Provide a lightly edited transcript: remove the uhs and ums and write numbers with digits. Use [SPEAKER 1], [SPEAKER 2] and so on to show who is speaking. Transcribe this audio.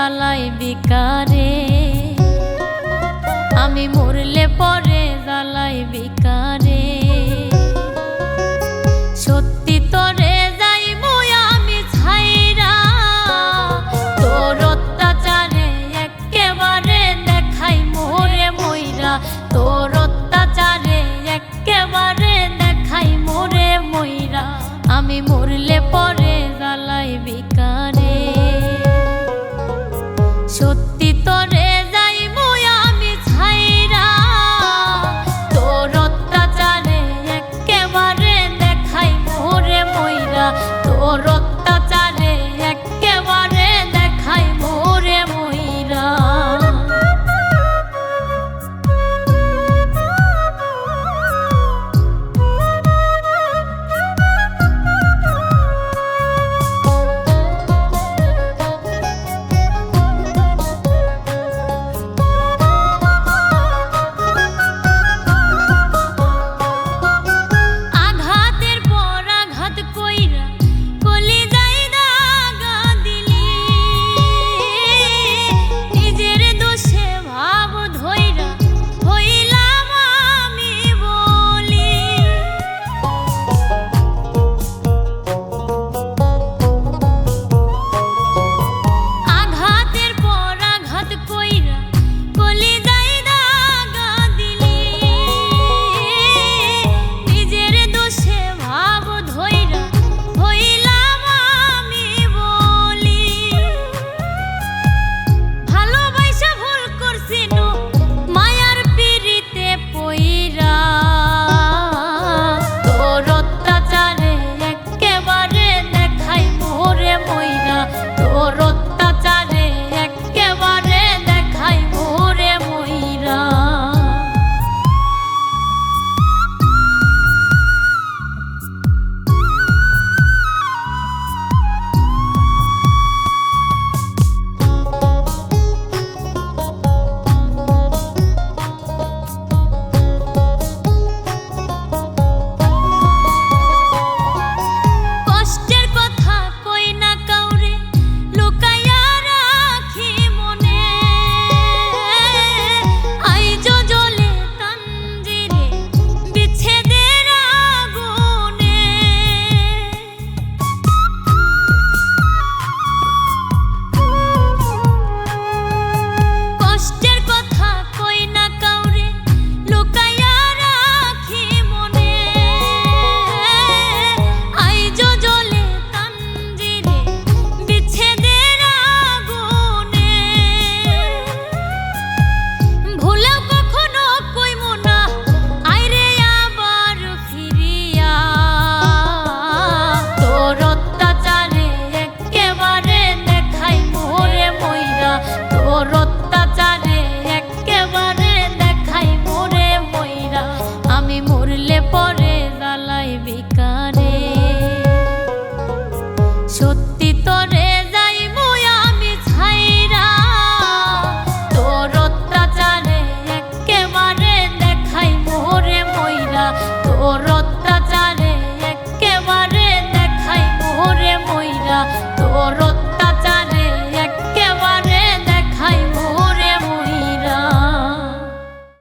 [SPEAKER 1] জ্বালাই বিকারে, আমি মরলে পরে জ্বালাই বিকারে। সত্যি তোরে যাইবো আমি ছাইরা, তোর অত্যাচারে একেবারে দেখাই মোরে মইরা, তোর অত্যাচারে একেবারে দেখাই মোরে মইরা। আমি মরলে পরে জ্বালাই বিকারে, সত্যি তোরে যাইবো আমি ছাইরা, তোর অত্যাচারে একেবারে দেখাই মোরে মইরা, তোর অত্যাচারে একেবারে দেখাই মোরে মইরা। সত্যি তোরে যাইবো আমি ছাইরা, তোর অত্যাচারে একেবারে দেখাই মোরে মইরা, তোর